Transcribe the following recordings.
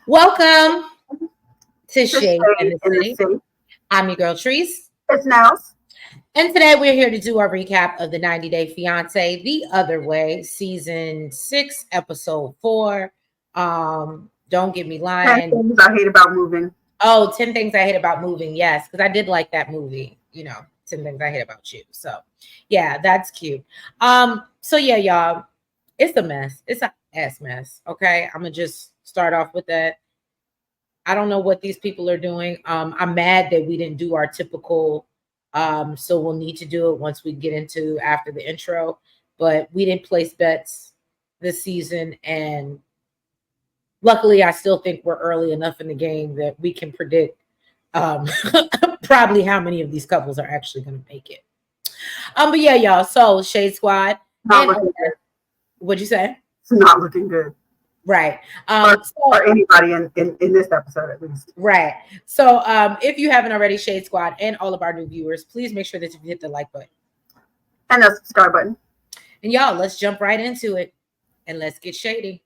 Welcome to To Shade Shade and the in the City. City. I'm your girl Treese, It's Nels. and today we're here to do our recap of the 90 Day Fiancé the Other Way, season 6, episode 4. Don't get me 10 lying. things I hate about moving. Oh, 10 things I hate about moving. Yes, because I did like that movie. 10 things I hate about you. So, yeah, that's cute. So yeah, y'all, it's a mess. It's a ass mess. Okay, I'm gonna just start off with that. I don't know what these people are doing. I'm mad that we didn't do our typical. So we'll need to do it once we get into after the intro. But we didn't place bets this season, and luckily, I still think we're early enough in the game that we can predict um, probably how many of these couples are actually going to make it. But yeah, y'all. So Shade Squad, Not and looking good. what'd you say? It's not looking good. Right. For anybody in this episode, at least. Right. So if you haven't already, Shade Squad and all of our new viewers, please make sure that you hit the like button. And the subscribe button. And y'all, let's jump right into it and let's get shady.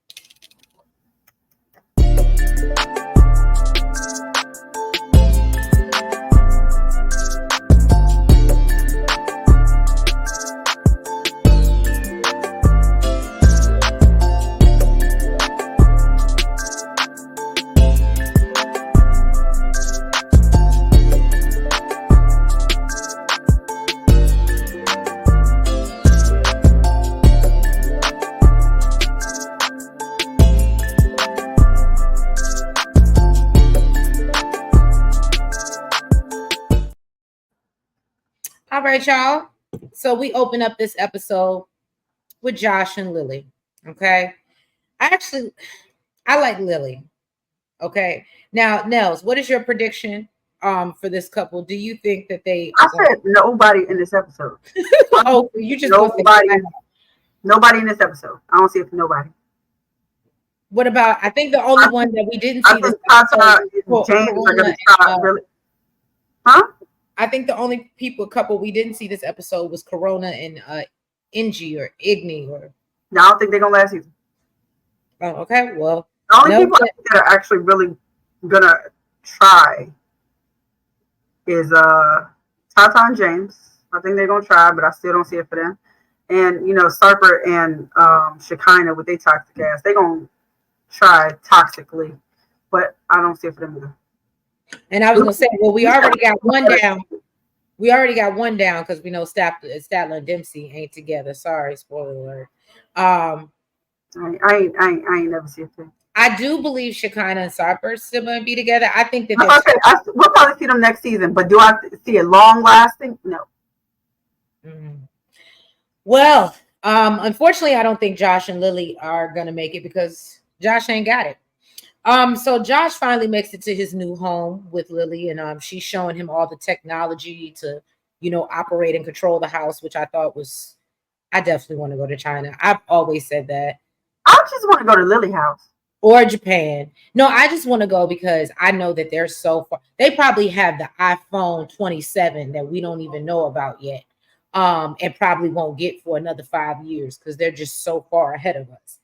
All right, y'all. So we open up this episode with Josh and Lilly. Okay. I like Lilly. Okay. Now, Nels, what is your prediction for this couple? Do you think that they I said nobody in this episode. Oh, you just nobody in this episode. I don't see it for nobody. What about I think the only one that we didn't see this Tatha and James are gonna start really. Huh? I think the only couple we didn't see this episode was Corona and Ingy or Igni or. No, I don't think they're gonna last season. Oh, okay. Well, the only people I think that are actually really gonna try is Tatha and James. I think they're gonna try, but I still don't see it for them. And Sarper and Shekinah with their toxic ass, they're gonna try toxically, but I don't see it for them either. And I was gonna say, well, we already got one down. We already got one down because we know Statler Dempsey ain't together. Sorry, spoiler alert. I ain't never see it. I do believe Shekinah and Sarper still gonna be together. I think that we'll probably see them next season, but do I see it long lasting? No. Mm-hmm. Well, unfortunately, I don't think Josh and Lilly are gonna make it because Josh ain't got it. So Josh finally makes it to his new home with Lilly, and she's showing him all the technology to, operate and control the house, which I thought was, I definitely want to go to China. I've always said that. I just want to go to Lilly house. Or Japan. No, I just want to go because I know that they're so far. They probably have the iPhone 27 that we don't even know about yet. And probably won't get for another 5 years because they're just so far ahead of us.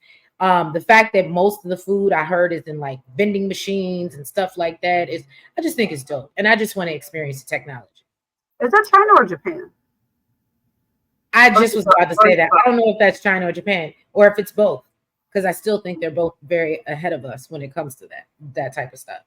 The fact that most of the food I heard is in like vending machines and stuff like that I just think it's dope. And I just want to experience the technology. Is that China or Japan? I just was about to say that. I don't know if that's China or Japan or if it's both, because I still think they're both very ahead of us when it comes to that type of stuff.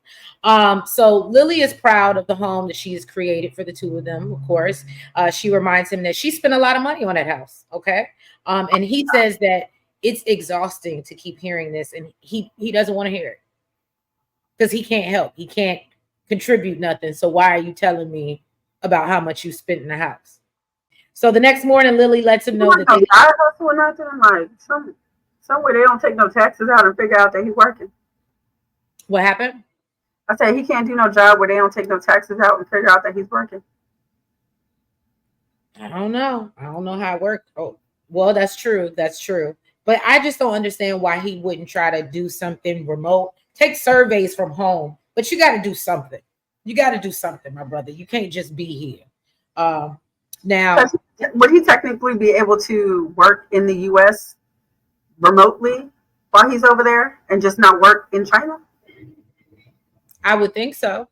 So Lilly is proud of the home that she has created for the two of them, of course. She reminds him that she spent a lot of money on that house. Okay. And he says that it's exhausting to keep hearing this, and he doesn't want to hear it because he can't help. He can't contribute nothing. So why are you telling me about how much you spent in the house? So the next morning, Lilly lets him know that they hustle or nothing. Like somewhere they don't take no taxes out and figure out that he's working. What happened? I said he can't do no job where they don't take no taxes out and figure out that he's working. I don't know how it worked. Oh, well, that's true. That's true. But I just don't understand why he wouldn't try to do something remote. Take surveys from home, but you got to do something. You got to do something, my brother. You can't just be here. Now, would he technically be able to work in the U.S. remotely while he's over there and just not work in China? I would think so.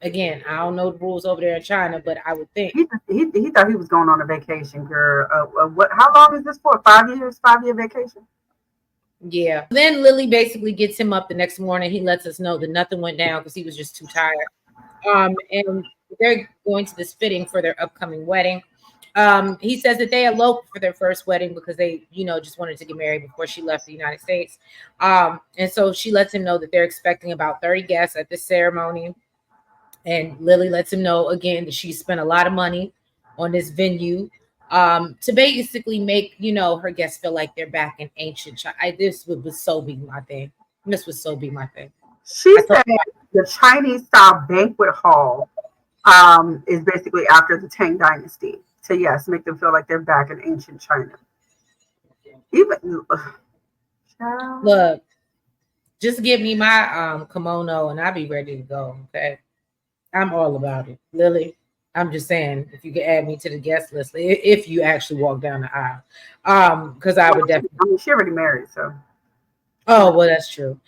Again, I don't know the rules over there in China, but I would think. He thought he was going on a vacation, girl. What? How long is this for? 5 years? 5 year vacation? Yeah. Then Lilly basically gets him up the next morning. He lets us know that nothing went down because he was just too tired. And they're going to this fitting for their upcoming wedding. He says that they eloped for their first wedding because they, just wanted to get married before she left the United States. And so she lets him know that they're expecting about 30 guests at this ceremony. And Lilly lets him know again that she spent a lot of money on this venue to basically make, her guests feel like they're back in ancient China. This would so be my thing. This would so be my thing. She said the Chinese style banquet hall is basically after the Tang Dynasty. So yes, make them feel like they're back in ancient China. Even look, just give me my kimono and I'll be ready to go. Okay, I'm all about it, Lilly. I'm just saying, if you could add me to the guest list, if you actually walk down the aisle, because I would definitely. I mean, she already married, so. Oh well, that's true.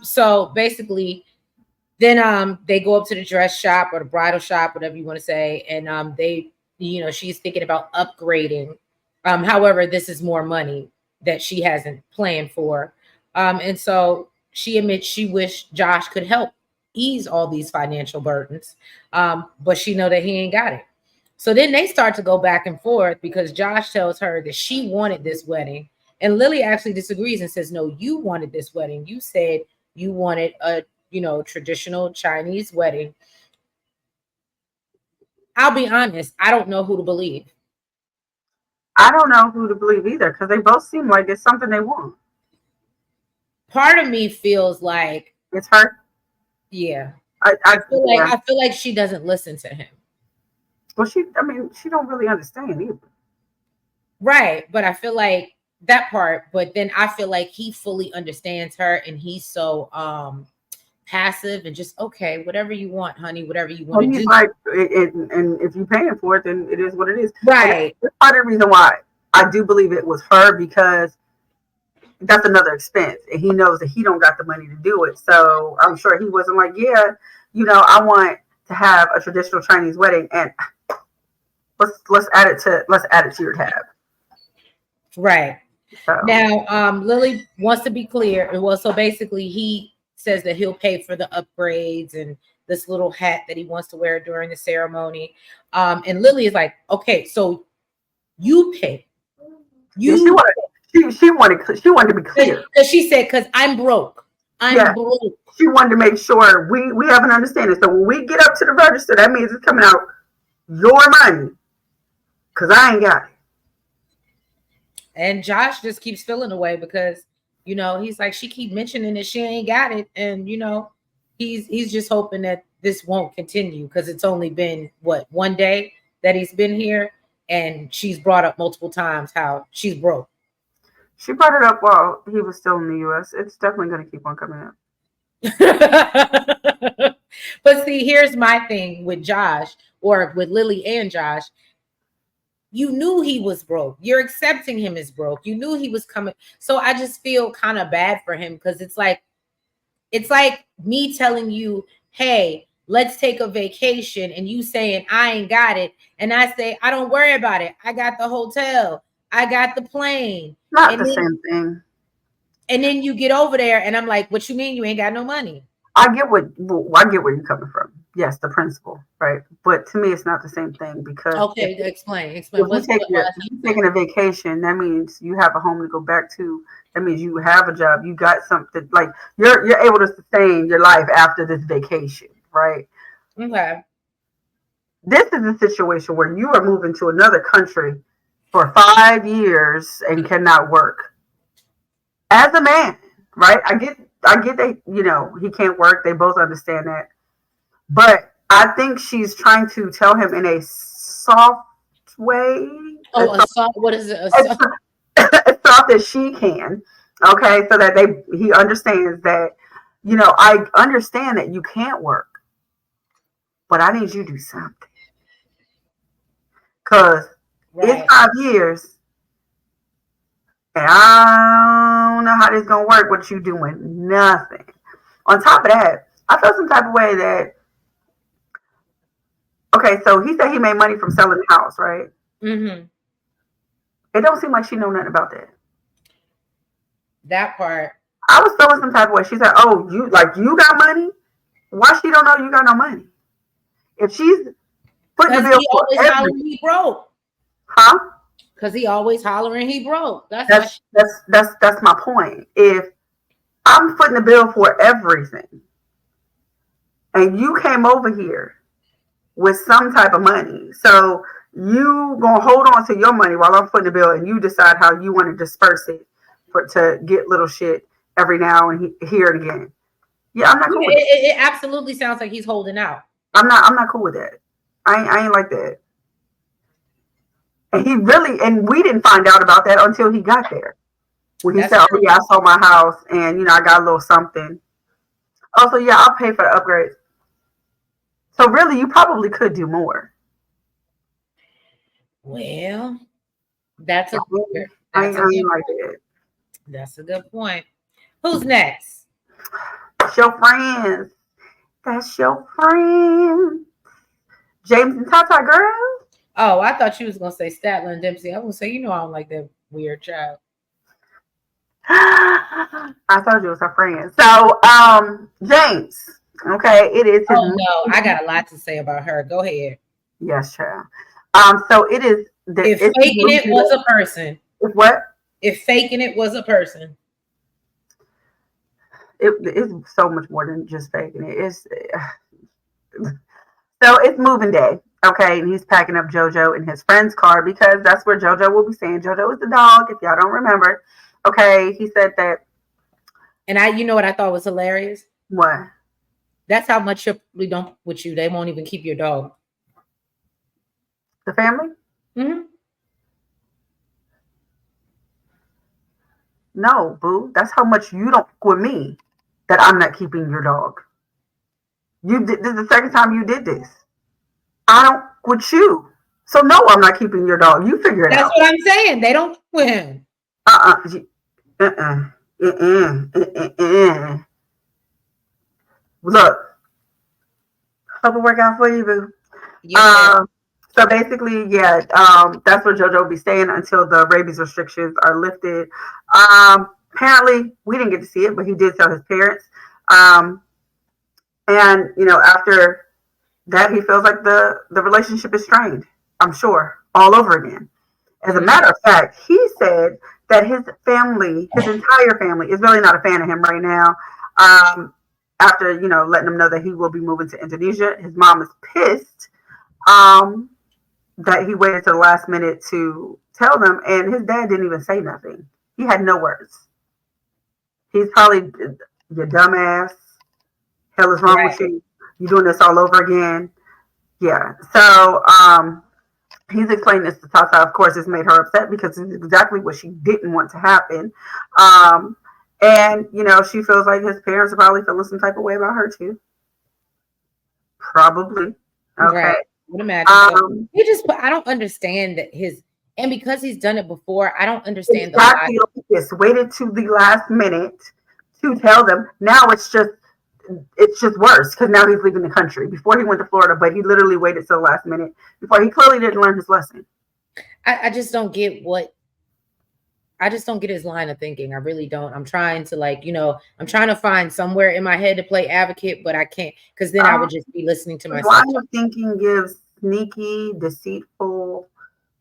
So basically, then they go up to the dress shop or the bridal shop, whatever you want to say, and they, she's thinking about upgrading. However, this is more money that she hasn't planned for, and so she admits she wished Josh could help ease all these financial burdens, but she know that he ain't got it. So then they start to go back and forth because Josh tells her that she wanted this wedding, and Lilly actually disagrees and says, "No, you wanted this wedding. You said you wanted a traditional Chinese wedding." I'll be honest, I don't know who to believe. I don't know who to believe either because they both seem like it's something they want. Part of me feels like it's her. Yeah. I feel like she doesn't listen to him. Well, she don't really understand either. Right. But I feel like that part, but then I feel like he fully understands her and he's so passive and just, okay, whatever you want, honey, whatever you want to do. Like, and if you're paying for it, then it is what it is. Right. That's part of the reason why I do believe it was her, because that's another expense, and he knows that he don't got the money to do it. So I'm sure he wasn't like, yeah, I want to have a traditional Chinese wedding, and let's add it to your tab. Right. So. Now, Lilly wants to be clear. Well, so basically, he says that he'll pay for the upgrades and this little hat that he wants to wear during the ceremony. And Lilly is like, okay, so you pay. She wanted to be clear. Because she said, because I'm broke. I'm broke. She wanted to make sure we have an understanding. So when we get up to the register, that means it's coming out your money. Because I ain't got it. And Josh just keeps feeling away because, he's like, she keep mentioning that she ain't got it. And, he's just hoping that this won't continue because it's only been, one day that he's been here. And she's brought up multiple times how she's broke. She brought it up while he was still in the U.S. It's definitely going to keep on coming up. But see, here's my thing with Josh, or with Lilly and Josh. You knew he was broke. You're accepting him as broke. You knew he was coming. So I just feel kind of bad for him because it's like me telling you, hey, let's take a vacation, and you saying I ain't got it. And I say, I don't worry about it. I got the hotel. I got the plane. Not the same thing. And then you get over there and I'm like, what you mean you ain't got no money? I get where you're coming from. Yes, the principle, right? But to me, it's not the same thing because. Okay, explain. If you're taking a vacation, that means you have a home to go back to. That means you have a job. You got something, like you're able to sustain your life after this vacation, right? Okay. This is a situation where you are moving to another country for 5 years and cannot work. As a man, right? I get that, he can't work. They both understand that. But I think she's trying to tell him in a soft way. What is it? As soft as she can. Okay, so that he understands that, I understand that you can't work, but I need you to do something. Because it's 5 years, and I don't know how this is going to work with you doing nothing. on top of that, I felt some type of way that, okay, so he said he made money from selling the house, right? Mm-hmm. It don't seem like she know nothing about that. That part. I was feeling some type of way. She said, oh, you got money? Why she don't know you got no money? If she's putting the bill he for always everything. hollering he broke. Huh? Because he always hollering he broke. That's my point. If I'm footing the bill for everything, and you came over here with some type of money, so you gonna hold on to your money while I'm footing the bill, and you decide how you want to disperse it to get little shit every now and here and again. Yeah, I'm not cool with it. It absolutely sounds like he's holding out. I'm not cool with that. I ain't like that. And we didn't find out about that until he got there. When he said, oh yeah, I sold my house and I got a little something. Also, yeah, I'll pay for the upgrades. So really, you probably could do more. Well, that's a good point. Who's next? That's your friends. That's your friend. James and Tatha, girl. Oh, I thought you was gonna say Statler and Dempsey. I was gonna say, I don't like that weird child. I told you it was her friend. So, James. Okay, it is. Oh no, I got a lot to say about her. Go ahead. Yes, child. So it is. If faking it was a person. If what? If faking it was a person. It's so much more than just faking it. So it's moving day, okay? And he's packing up JoJo in his friend's car because that's where JoJo will be staying. JoJo is the dog, if y'all don't remember. Okay, he said that. And you know what I thought was hilarious? What? That's how much we don't with you. They won't even keep your dog. The family? Mm-hmm. No, boo. That's how much you don't with me that I'm not keeping your dog. This is the second time you did this. I don't with you. So no, I'm not keeping your dog. You figure it out. That's what I'm saying. They don't with him. Look, hope it work out for you, boo. Yeah. So basically, that's where JoJo will be staying until the rabies restrictions are lifted. Apparently, we didn't get to see it, but he did tell his parents. And after that, he feels like the relationship is strained. I'm sure, all over again. As a matter of fact, he said that his entire family, is really not a fan of him right now. After letting him know that he will be moving to Indonesia, his mom is pissed. That he waited to the last minute to tell them, and his dad didn't even say nothing. He had no words. He's probably, you dumbass. Hell is wrong with you. You're doing this all over again. Yeah. So he's explaining this to Tatha. Of course, it's made her upset because it's exactly what she didn't want to happen. And she feels like his parents are probably feeling some type of way about her too. Probably. Okay. Right. I would imagine. I don't understand that and because he's done it before, I don't understand exactly the just waited to the last minute to tell them. Now it's just worse because now he's leaving the country. Before he went to Florida, but he literally waited till the last minute before he clearly didn't learn his lesson. I just don't get his line of thinking. I really don't. I'm trying to I'm trying to find somewhere in my head to play advocate, but I can't because then I would just be listening to myself. Line of thinking gives sneaky, deceitful,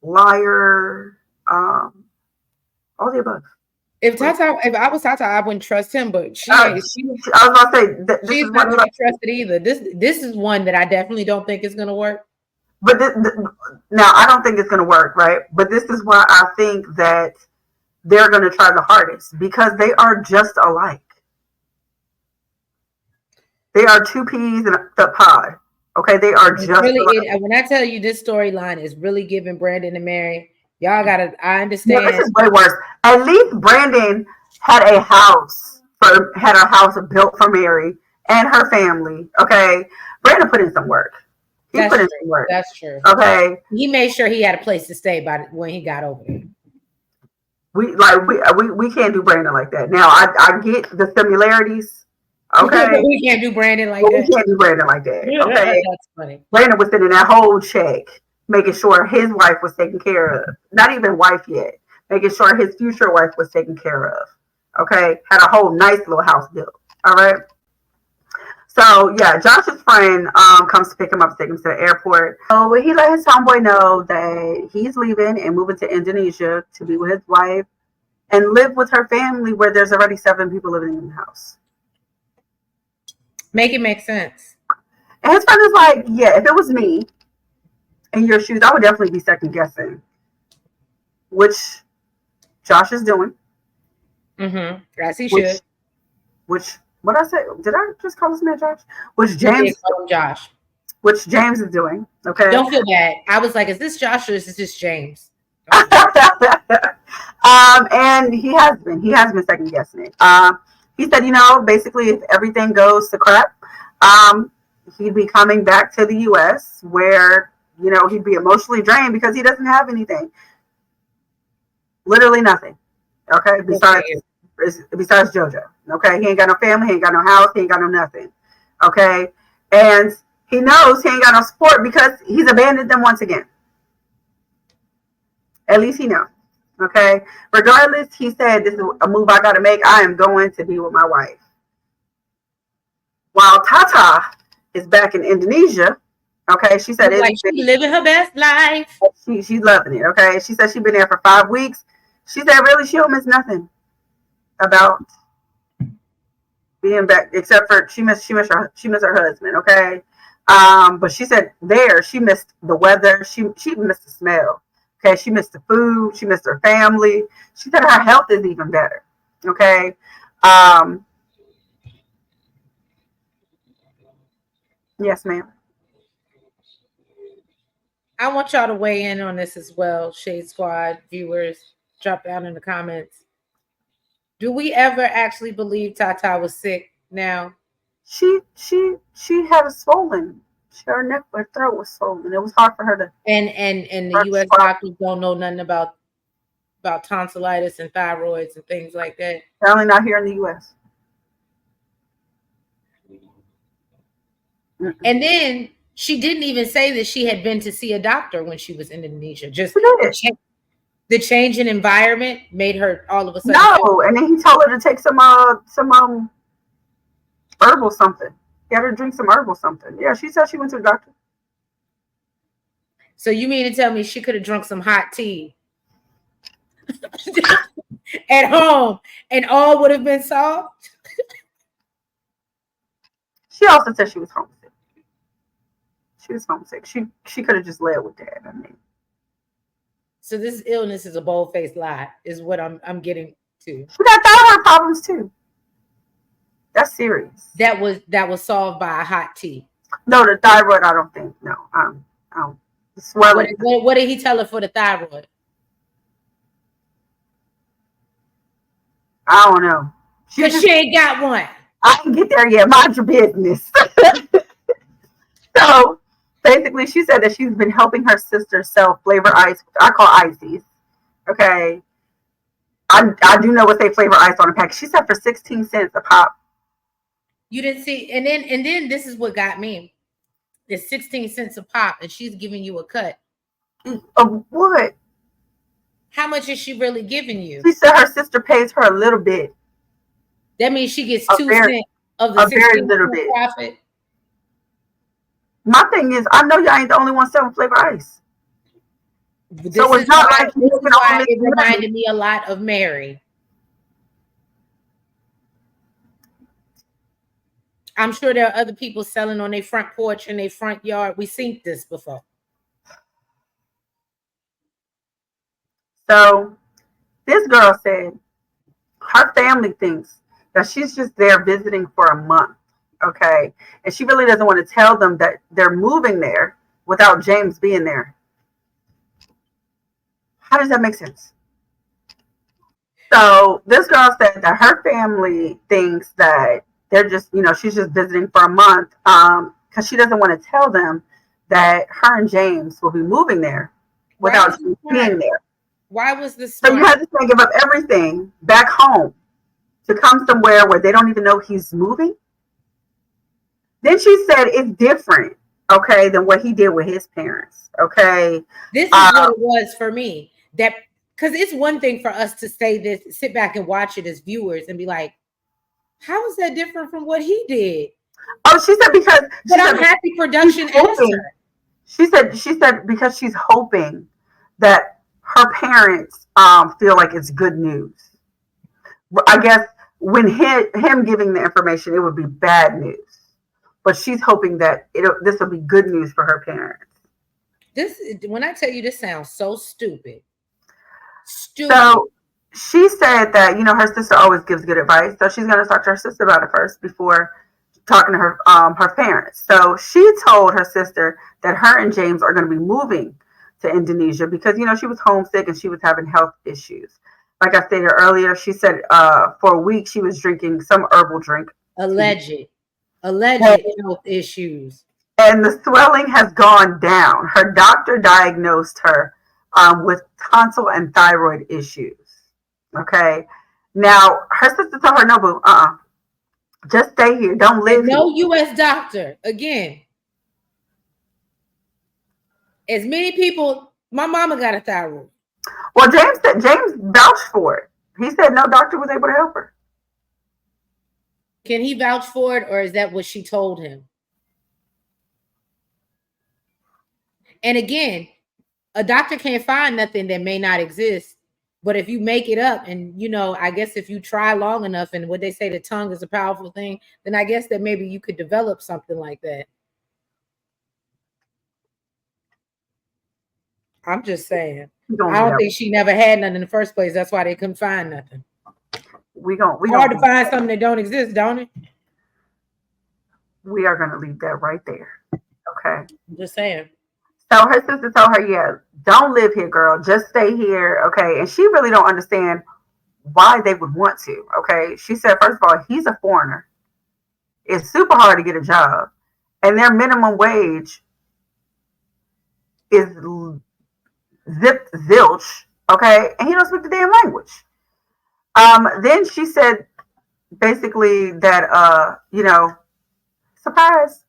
liar, all the above. If I was Tatha, I wouldn't trust him, but I was gonna say she's not gonna trust it either. This is one that I definitely don't think is gonna work. But now I don't think it's gonna work, right? But this is why I think that they're gonna try the hardest because they are just alike. They are two peas in a pod. Okay, they are just really. When I tell you this storyline is really giving Brandon and Mary. Y'all gotta. I understand. Yeah, this is way worse. At least Brandon had a house built for Mary and her family. Okay, Brandon put in some work. He put in some work. That's true. Okay, he made sure he had a place to stay when he got over there. We can't do Brandon like that. Now I get the similarities. Okay. We can't do Brandon like But that. we can't do Brandon like that. Okay. That's funny. Brandon was sending that whole check, making sure his wife was taken care of. Not even wife yet. Making sure his future wife was taken care of. Okay. Had a whole nice little house built. All right. So yeah, Josh's friend comes to pick him up, take him to the airport. So he let his homeboy know that he's leaving and moving to Indonesia to be with his wife and live with her family, where there's already 7 people living in the house. Make it make sense. And his friend is like, yeah, if it was me in your shoes, I would definitely be second guessing, which Josh is doing. As he should. Which what I say? Did I just call this man Josh? Which James? Josh. Which James is doing. Okay. Don't feel bad. I was like, is this Josh or is this James? And he has been second guessing it. He said, basically, if everything goes to crap, he'd be coming back to the U.S. where he'd be emotionally drained because he doesn't have anything, literally nothing. Okay, besides JoJo. Okay, he ain't got no family, he ain't got no house, he ain't got no nothing. Okay, and he knows he ain't got no support because he's abandoned them once again. At least he knows. Okay. Regardless, he said, this is a move I got to make. I am going to be with my wife. While Tatha is back in Indonesia. Okay. She said, she's living her best life. She's loving it. Okay. She said she's been there for 5 weeks. She said, really, she don't miss nothing about being back, except for she missed her husband. Okay. But she said she missed the weather. She missed the smell. Okay, she missed the food. She missed her family. She said her health is even better. Okay. Yes, ma'am. I want y'all to weigh in on this as well, Shade Squad viewers. Drop down in the comments. Do we ever actually believe Tatha was sick now? She had a swollen. Her throat was swollen. It was hard for her to. And the U.S. doctors don't know nothing about tonsillitis and thyroids and things like that. Apparently not here in the U.S. And then she didn't even say that she had been to see a doctor when she was in Indonesia. Just the change in environment made her all of a sudden. No, and then he told her to take some herbal something. He had her drink some herbal something. Yeah, she said she went to the doctor. So you mean to tell me she could have drunk some hot tea at home and all would have been solved? She also said she was homesick. She was homesick. She could have just led with that. I mean. So this illness is a bold-faced lie, is what I'm getting to. She got thyroid problems too. That's serious. That was solved by a hot tea. No, the thyroid, I don't think. No, I don't. The swelling. What did he tell her for the thyroid? I don't know. She ain't got one. I didn't get there yet. Mind your business. So basically, she said that she's been helping her sister sell flavor ice, which I call ices. Okay. I do know what they flavor ice on a pack. She said for 16 cents a pop. You didn't see, and then this is what got me. It's 16 cents a pop, and she's giving you a cut. Of what? How much is she really giving you? She said her sister pays her a little bit. That means she gets 2 cents of the 16 cent profit. My thing is, I know y'all ain't the only one selling flavor ice. So it's not like it reminded me a lot of Mary. I'm sure there are other people selling on their front porch in their front yard. We've seen this before. So this girl said her family thinks that she's just there visiting for a month. Okay. And she really doesn't want to tell them that they're moving there without James being there. How does that make sense? So this girl said that her family thinks that they're just, she's just visiting for a month because she doesn't want to tell them that her and James will be moving there without being there. Why was this? So you had to give up everything back home to come somewhere where they don't even know he's moving? Then she said it's different, okay, than what he did with his parents. Okay. This is what it was for me. That because it's one thing for us to say this, sit back and watch it as viewers and be like, how is that different from what he did? Oh, she said because but I'm happy production asked her. She said because she's hoping that her parents feel like it's good news. I guess when him giving the information, it would be bad news. But she's hoping that this will be good news for her parents. This, when I tell you, this sounds so stupid. So she said that, you know, her sister always gives good advice. So she's going to talk to her sister about it first before talking to her parents. So she told her sister that her and James are going to be moving to Indonesia because, you know, she was homesick and she was having health issues. Like I stated earlier, she said for a week she was drinking some herbal drink. Alleged health issues. And the swelling has gone down. Her doctor diagnosed her with tonsil and thyroid issues. Okay. Now, her sister told her, no, boo, just stay here. Don't live here. No U.S. doctor. Again, as many people, my mama got a thyroid. Well, James vouched for it. He said no doctor was able to help her. Can he vouch for it, or is that what she told him? And again, a doctor can't find nothing that may not exist. But if you make it up, and, you know, I guess if you try long enough, and what they say, the tongue is a powerful thing, then I guess that maybe you could develop something like that. I'm just saying. I don't think she never had nothing in the first place. That's why they couldn't find nothing. We hard to find something that don't exist, don't it? We are going to leave that right there. Okay. I'm just saying. So her sister told her, yeah, don't live here, girl. Just stay here. Okay. And she really don't understand why they would want to. Okay. She said, first of all, he's a foreigner. It's super hard to get a job. And their minimum wage is zilch. Okay. And he don't speak the damn language. Then she said basically that, you know, surprise,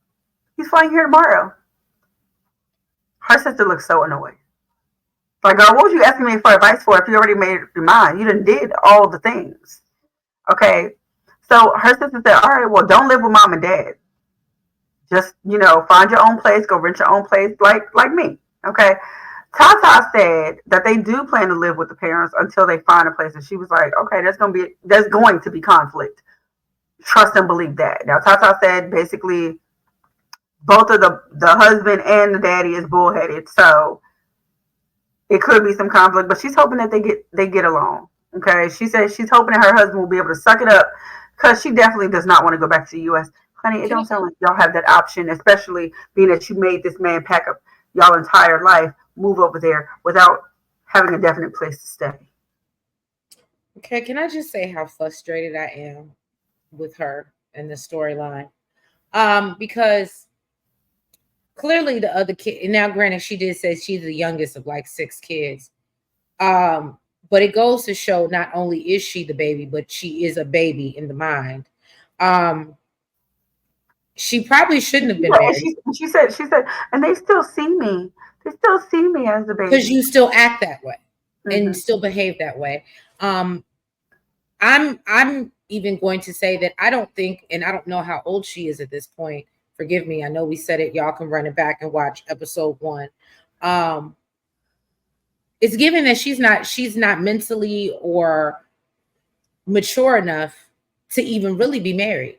he's flying here tomorrow. Her sister looks so annoyed. Like, girl, what was you asking me for advice for if you already made your mind? You done did all the things. Okay. So her sister said, all right, well, don't live with mom and dad. Just, you know, find your own place, go rent your own place like me. Okay. Tatha said that they do plan to live with the parents until they find a place. And she was like, okay, there's going to be conflict. Trust and believe that. Now, Tatha said basically both of the husband and the daddy is bullheaded. So it could be some conflict, but she's hoping that they get along. Okay. She said she's hoping that her husband will be able to suck it up because she definitely does not want to go back to the U.S. Honey, it don't sound like y'all have that option, especially being that you made this man pack up y'all entire life, move over there without having a definite place to stay. Okay, can I just say how frustrated I am with her and the storyline? Because clearly the other kid, and now granted, she did say she's the youngest of like 6 kids. But it goes to show not only is she the baby, but she is a baby in the mind. She probably shouldn't have been married. She said, and they still see me. They still see me as a baby. Because you still act that way and still behave that way. I'm even going to say that I don't think, and I don't know how old she is at this point. Forgive me. I know we said it. Y'all can run it back and watch episode 1. It's given that she's not mentally or mature enough to even really be married.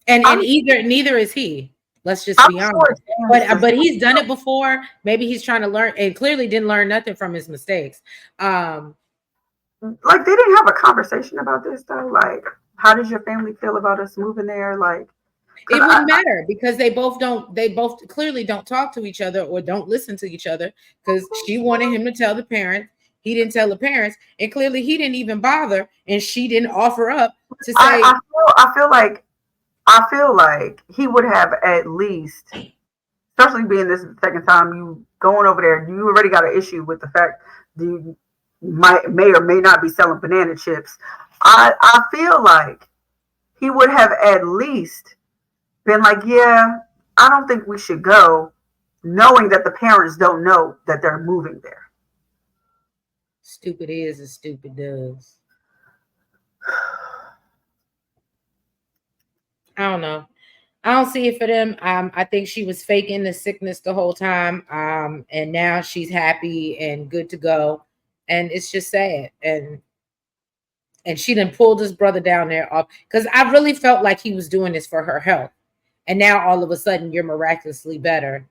And neither is he. Let's just be honest. But he's done it before. Maybe he's trying to learn, and clearly didn't learn nothing from his mistakes. Like they didn't have a conversation about this though. Like, how does your family feel about us moving there? Like, it wouldn't matter because they both clearly don't talk to each other or don't listen to each other because she wanted him to tell the parents. He didn't tell the parents, and clearly he didn't even bother, and she didn't offer up to say. I feel like he would have at least, especially being this the second time you going over there, you already got an issue with the fact that you may or may not be selling banana chips. I feel like he would have at least been like, yeah, I don't think we should go, knowing that the parents don't know that they're moving there. Stupid is as stupid does. I don't know. I don't see it for them. I think she was faking the sickness the whole time. And now she's happy and good to go. And it's just sad. And she done pulled his brother down there up because I really felt like he was doing this for her health. And now all of a sudden you're miraculously better.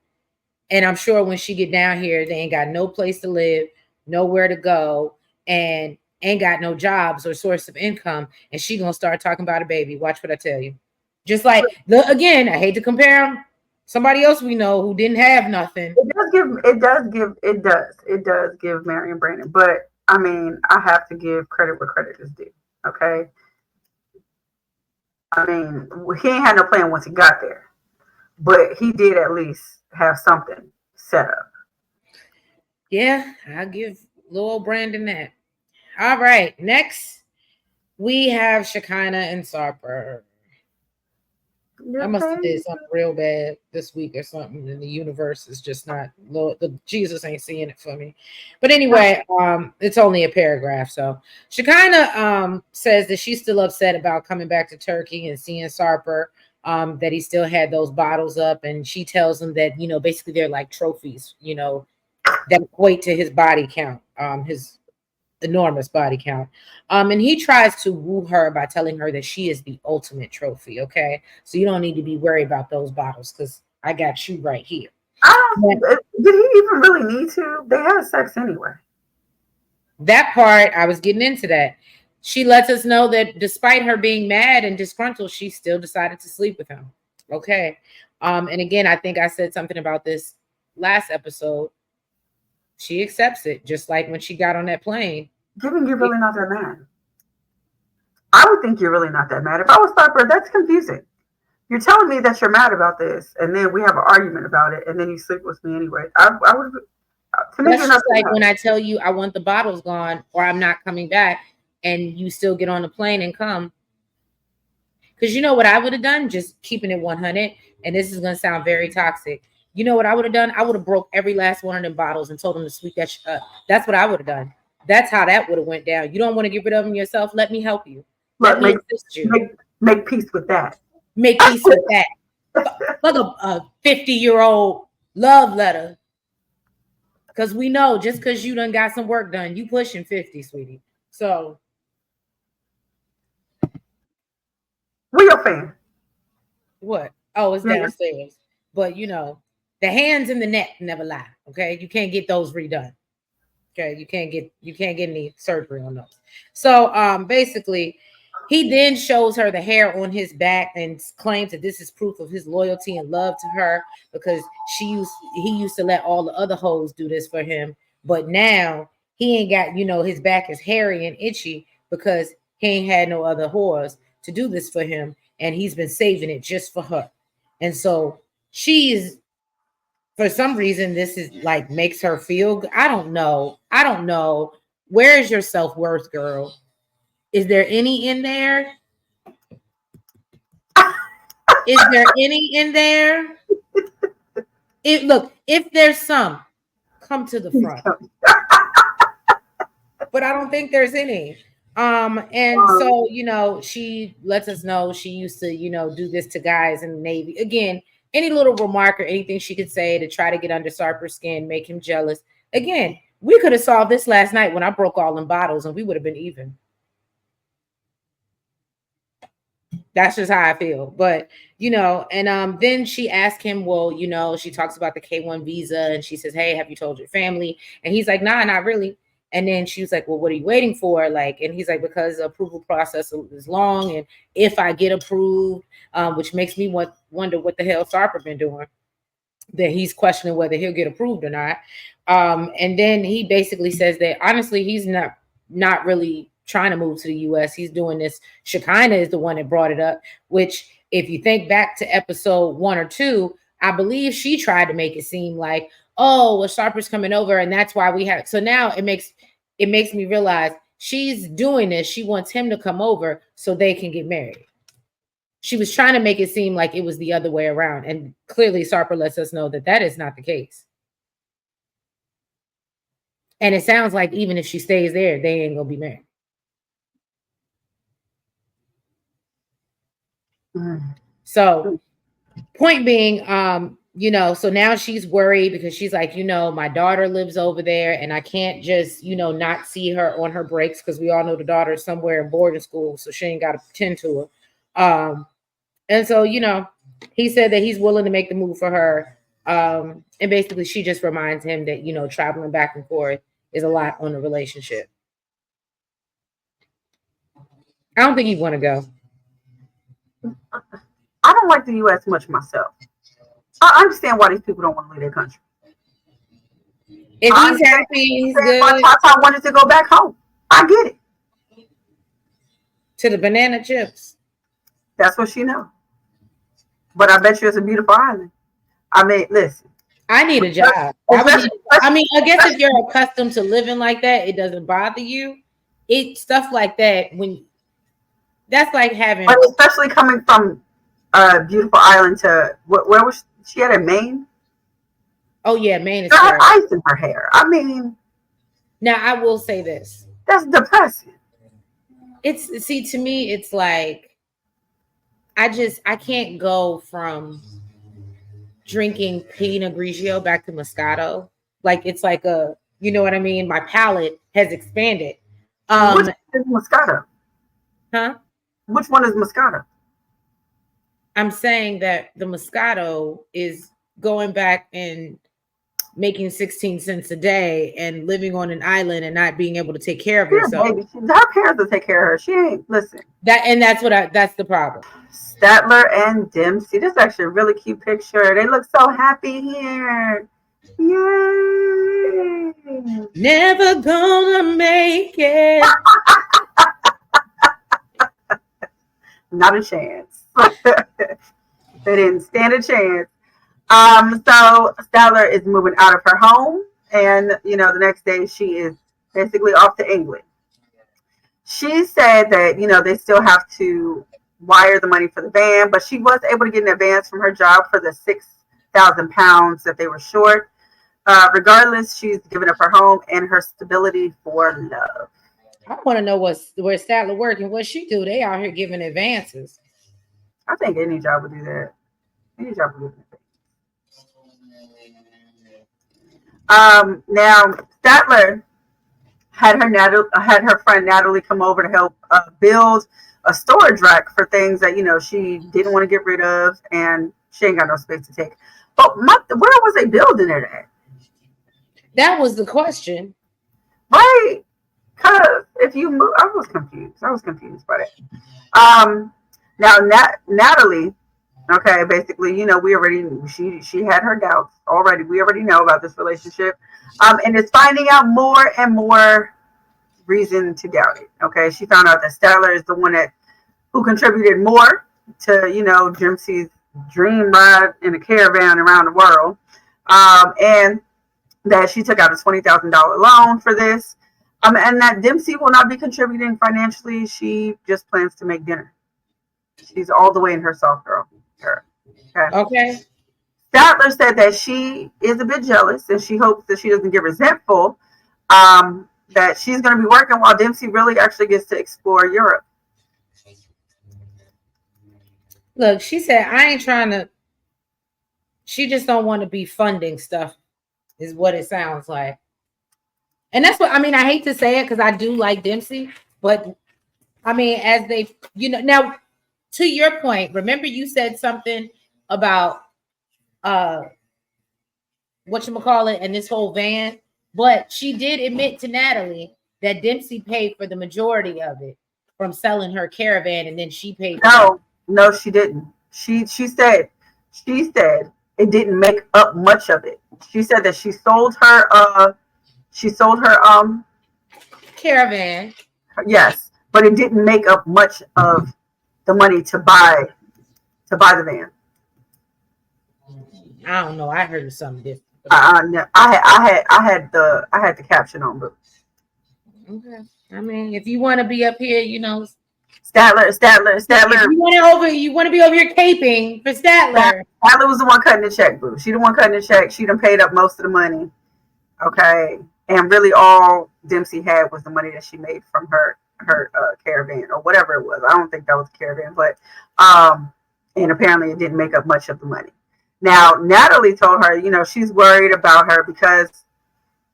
And I'm sure when she get down here, they ain't got no place to live, nowhere to go, and ain't got no jobs or source of income. And she gonna start talking about a baby. Watch what I tell you. Just like, again, I hate to compare them. Somebody else we know who didn't have nothing. It does give Mary and Brandon. But I mean, I have to give credit where credit is due. Okay. I mean, he ain't had no plan once he got there, but he did at least have something set up. Yeah, I'll give Lil Brandon that. All right, next we have Shekinah and Sarper. I must have did something real bad this week or something, and the universe is just not. The Jesus ain't seeing it for me. But anyway, it's only a paragraph. So Shekinah says that she's still upset about coming back to Turkey and seeing Sarper. That he still had those bottles up, and she tells him that basically they're like trophies, that equate to his body count, his enormous body count. And he tries to woo her by telling her that she is the ultimate trophy. Okay, so you don't need to be worried about those bottles because I got you right here. Did he even really need to? They had sex anyway. That part, I was getting into that. She lets us know that despite her being mad and disgruntled, she still decided to sleep with him. Okay. And again, I think I said something about this last episode. She accepts it, just like when she got on that plane. Given you're really not that mad. I would think you're really not that mad. If I was Sarper, that's confusing. You're telling me that you're mad about this, and then we have an argument about it, and then you sleep with me anyway. I would. To me, that's just like when I tell you I want the bottles gone or I'm not coming back, and you still get on the plane and come. Because you know what I would have done? Just keeping it 100. And this is going to sound very toxic. You know what I would have done? I would have broke every last one of them bottles and told them to sweep that up. That's what I would have done. That's how that would have went down. You don't want to get rid of them yourself? Let me help you. Let me assist you. Make peace with that. Make peace with that. Like a 50-year-old love letter. Because we know just because you done got some work done, you pushing 50, sweetie. So. Where your fan? What? Oh, it's downstairs. But the hands and the neck never lie. Okay, you can't get those redone. Okay, you can't get any surgery on those. So basically, he then shows her the hair on his back and claims that this is proof of his loyalty and love to her because he used to let all the other hoes do this for him, but now he ain't got his back is hairy and itchy because he ain't had no other whores to do this for him, and he's been saving it just for her. And so she's, for some reason, this is like makes her feel good. I don't know. Where is your self-worth, girl? Is there any in there? Is there any in there? If there's some, come to the front. But I don't think there's any. And so, she lets us know she used to, do this to guys in the Navy. Again, any little remark or anything she could say to try to get under Sarper's skin, make him jealous. Again, we could have solved this last night when I broke all them bottles and we would have been even. That's just how I feel. But, and then she asked him, well, she talks about the K-1 visa and she says, hey, have you told your family? And he's like, nah, not really. And then she was like, well, what are you waiting for? And he's like, because the approval process is long. And if I get approved, which makes me wonder what the hell Sarper been doing, that he's questioning whether he'll get approved or not. And then he basically says that, honestly, he's not really trying to move to the U.S. He's doing this. Shekinah is the one that brought it up, which if you think back to episode 1 or 2, I believe she tried to make it seem like, oh, well, Sarper's coming over and that's why we have. So now it makes me realize she's doing this. She wants him to come over so they can get married. she was trying to make it seem like it was the other way around. And clearly Sarper lets us know that that is not the case. And it sounds like even if she stays there, they ain't gonna be married. So point being, you know, so now she's worried because she's like, you know, my daughter lives over there and I can't just, you know, not see her on her breaks because we all know the daughter is somewhere in boarding school, so she ain't got to tend to her. And so, you know, he said that he's willing to make the move for her. And basically she just reminds him that, you know, traveling back and forth is a lot on the relationship. I don't think he'd want to go. I don't like the U.S. much myself. I understand why these people don't want to leave their country. If he's happy, he's good. Why Tatha wanted to go back home. I get it. To the banana chips. That's what she knows. But I bet you it's a beautiful island. I mean, listen. I need a job. I mean, I guess if you're accustomed to living like that, it doesn't bother you. It's stuff like that when that's like having. But especially coming from a beautiful island to where was she at in Maine? Oh yeah, Maine is. She had ice in her hair. I mean, now I will say this. That's depressing. It's to me, it's like I can't go from drinking Pinot Grigio back to Moscato. Like it's like a, you know what I mean? My palate has expanded. Which is Moscato? Huh? Which one is Moscato? I'm saying that the Moscato is going back and making 16 cents a day and living on an island and not being able to take care of yourself. Baby. Her parents will take care of her. She ain't listen. That's the problem. Statler and Dempsey. This is actually a really cute picture. They look so happy here. Yay! Never gonna make it. Not a chance. They didn't stand a chance. So Statler is moving out of her home, and you know, the next day she is basically off to England. She said that, you know, they still have to wire the money for the van, but she was able to get an advance from her job for the £6,000 that they were short. Regardless, she's given up her home and her stability for love. I want to know where Statler working. What she do? They out here giving advances. I think any job would do that. Any job would do that. Now Statler had her friend Natalie come over to help build a storage rack for things that, you know, she didn't want to get rid of, and she ain't got no space to take. But where was they building it at? That was the question, right? Because if you move, I was confused by that. Now Natalie, okay, basically, you know, she had her doubts already. We already know about this relationship, and it's finding out more and more reason to doubt it. Okay, she found out that Statler is the one who contributed more to, you know, Dempsey's dream ride in a caravan around the world, and that she took out a $20,000 loan for this, and that Dempsey will not be contributing financially. She just plans to make dinner. She's all the way in her soft girl. Okay. Statler said that she is a bit jealous and she hopes that she doesn't get resentful. That she's going to be working while Dempsey really actually gets to explore Europe. Look, she said, I ain't trying to. She just don't want to be funding stuff, is what it sounds like. And that's what I mean. I hate to say it because I do like Dempsey, but I mean, as they, you know, now to your point, remember you said something about whatchamacallit and this whole van, but she did admit to Natalie that Dempsey paid for the majority of it from selling her caravan, and then she paid. No, she didn't. She said it didn't make up much of it. She said that she sold her caravan. Yes, but it didn't make up much of the money to buy the van. I don't know. I heard something different. No, I had the caption on, but okay. I mean, if you want to be up here, you know, Statler. You want to be over here caping for Statler. Statler was the one cutting the check, boo. She the one cutting the check. She done paid up most of the money. Okay. And really all Dempsey had was the money that she made from her caravan or whatever it was. I don't think that was a caravan, but and apparently it didn't make up much of the money. Now, Natalie told her, she's worried about her because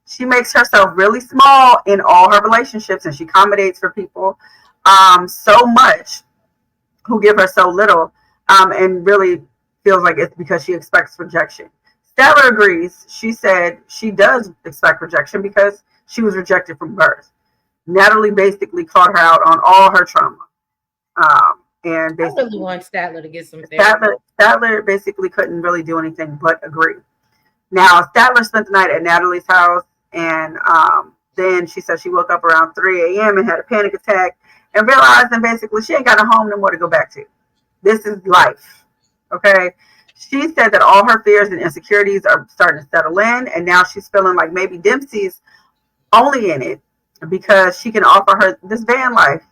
she makes herself really small in all her relationships and she accommodates for people so much who give her so little and really feels like it's because she expects rejection. Statler agrees. She said she does expect rejection because she was rejected from birth. Natalie basically called her out on all her trauma. And basically, I really want Statler to get some therapy. Statler basically couldn't really do anything but agree. Now, Statler spent the night at Natalie's house, and then she said she woke up around 3 a.m. and had a panic attack and realized that basically she ain't got a home no more to go back to. This is life, okay? She said that all her fears and insecurities are starting to settle in, and now she's feeling like maybe Dempsey's only in it because she can offer her this van life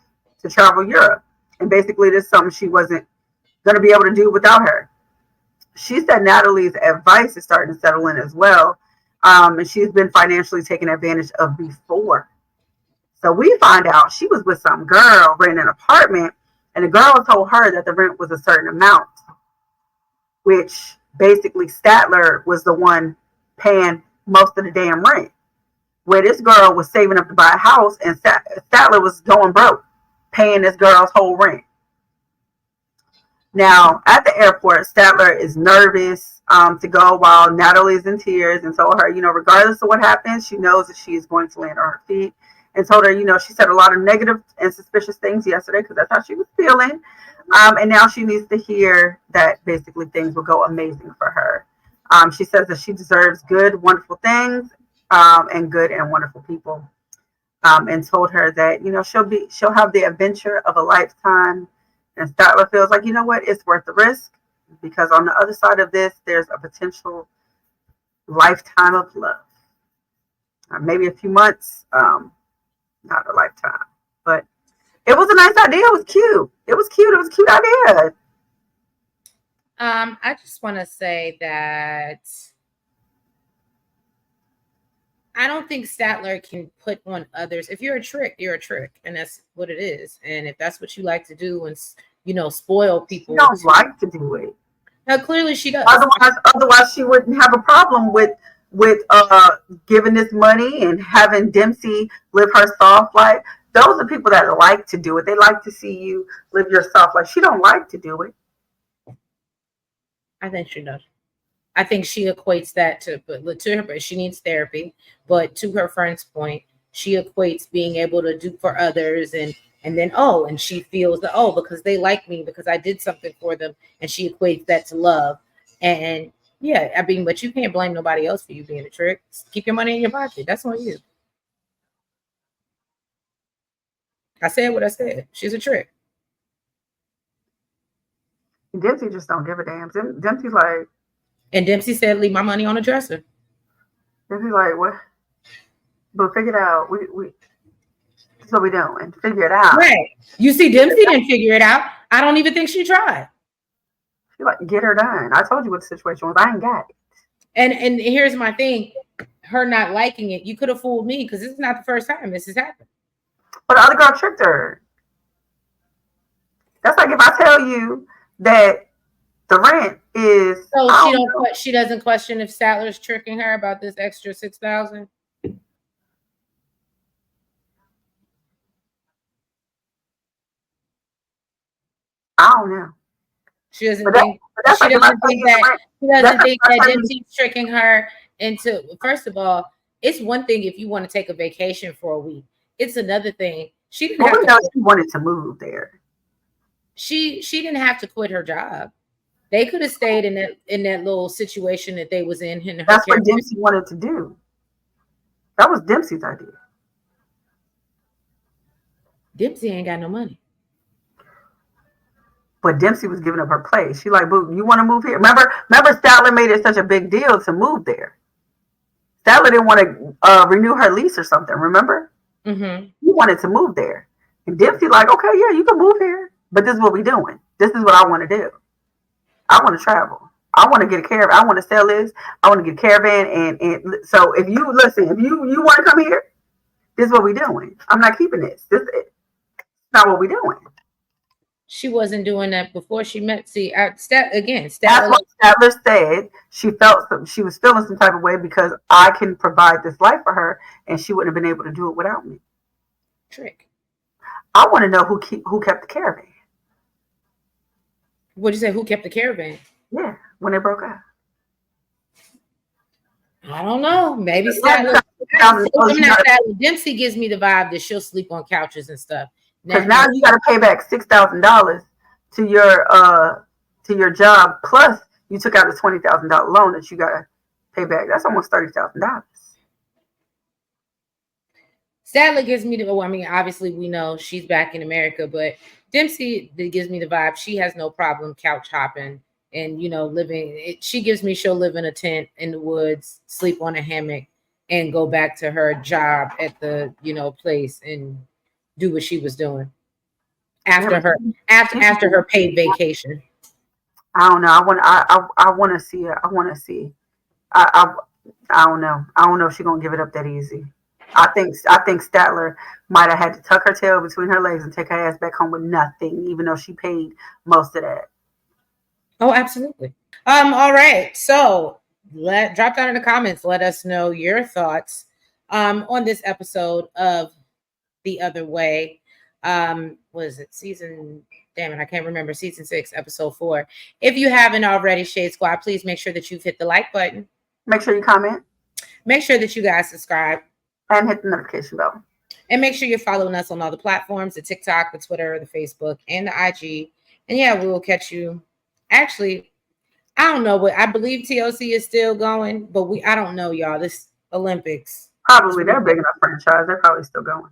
to travel Europe. And basically, this is something she wasn't going to be able to do without her. She said Natalie's advice is starting to settle in as well. And she's been financially taken advantage of before. So we find out she was with some girl renting an apartment, and the girl told her that the rent was a certain amount, which basically Statler was the one paying most of the damn rent. Where this girl was saving up to buy a house, and Statler was going broke, paying this girl's whole rent. Now, at the airport, Statler is nervous to go while Natalie's in tears and told her, regardless of what happens, she knows that she is going to land on her feet. And told her, she said a lot of negative and suspicious things yesterday because that's how she was feeling. And now she needs to hear that basically things will go amazing for her. She says that she deserves good, wonderful things and good and wonderful people. And told her that, she'll have the adventure of a lifetime. And Statler feels like, it's worth the risk because on the other side of this, there's a potential lifetime of love. Maybe a few months, not a lifetime, but it was a nice idea. It was cute. It was a cute idea. I just want to say that I don't think Statler can put on others. If you're a trick, you're a trick, and that's what it is. And if that's what you like to do, and spoil people, she don't like to do it. Now, clearly, she does. Otherwise, she wouldn't have a problem with giving this money and having Dempsey live her soft life. Those are people that like to do it. They like to see you live your soft life. She don't like to do it. I think she does. I think she equates that to her, but she needs therapy. But to her friend's point, she equates being able to do for others and then, and she feels that, because they like me, because I did something for them. And she equates that to love. And yeah, but you can't blame nobody else for you being a trick. Keep your money in your pocket. That's on you. I said what I said. She's a trick. Dempsey just don't give a damn. Dempsey's like... And Dempsey said, leave my money on the dresser. Dempsey's like, what? But figure it out. That's what we doing. Figure it out. Right. You see, Dempsey didn't figure it out. I don't even think she tried. She like, get her done. I told you what the situation was. I ain't got it. And here's my thing. Her not liking it. You could have fooled me because this is not the first time this has happened. But the other girl tricked her. That's like if I tell you that the rent is... So she doesn't question if Statler's tricking her about this extra $6,000? I don't know. She doesn't think that Dempsey's tricking her into... First of all, it's one thing if you want to take a vacation for a week. It's another thing. She wanted to move there. She didn't have to quit her job. They could have stayed in that little situation that they was in. That's what Dempsey wanted to do. That was Dempsey's idea. Dempsey ain't got no money. But Dempsey was giving up her place. She like, boo, you want to move here? Remember Statler made it such a big deal to move there. Statler didn't want to renew her lease or something, remember? Mm-hmm. He wanted to move there. And Dempsey like, okay, yeah, you can move here, but this is what we doing. This is what I want to do. I want to travel. I want to get a caravan. I want to sell this. I want to get a caravan. And so if you listen, if you want to come here, this is what we doing. I'm not keeping this. This is not what we doing. She wasn't doing that before she met. See, That's what Statler said. She was feeling some type of way because I can provide this life for her, and she wouldn't have been able to do it without me. Trick. I want to know who kept the caravan. What'd you say? Who kept the caravan? Yeah, when they broke up. I don't know. Maybe Statler. Dempsey gives me the vibe that she'll sleep on couches and stuff. Because now you got to pay back $6,000 to your job, plus you took out a $20,000 loan that you got to pay back. That's almost $30,000. Statler gives me the. Well, I mean, obviously we know she's back in America, but Dempsey gives me the vibe she has no problem couch hopping and living. She gives me she'll live in a tent in the woods, sleep on a hammock, and go back to her job at the place and do what she was doing after her paid vacation. I don't know. I want to see it. I want to see. I don't know. I don't know if she's gonna give it up that easy. I think Statler might have had to tuck her tail between her legs and take her ass back home with nothing, even though she paid most of that. Oh, absolutely. All right. So drop down in the comments. Let us know your thoughts on this episode of The Other Way. Was it season? Damn it, I can't remember. Season 6, episode 4. If you haven't already, Shade Squad, please make sure that you've hit the like button. Make sure you comment. Make sure that you guys subscribe. And hit the notification bell. And make sure you're following us on all the platforms, the TikTok, the Twitter, the Facebook, and the IG. And yeah, we will catch you. Actually, I don't know, but I believe TOC is still going, but I don't know, y'all. This Olympics. Probably they're big enough franchise. They're probably still going.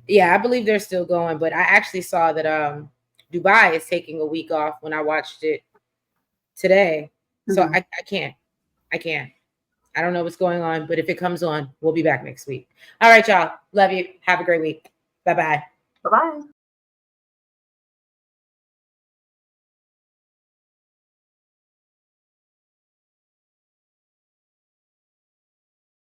Yeah, I believe they're still going, but I actually saw that Dubai is taking a week off when I watched it today. So I can't. I don't know what's going on, but if it comes on, we'll be back next week. All right, y'all. Love you. Have a great week. Bye-bye. Bye-bye.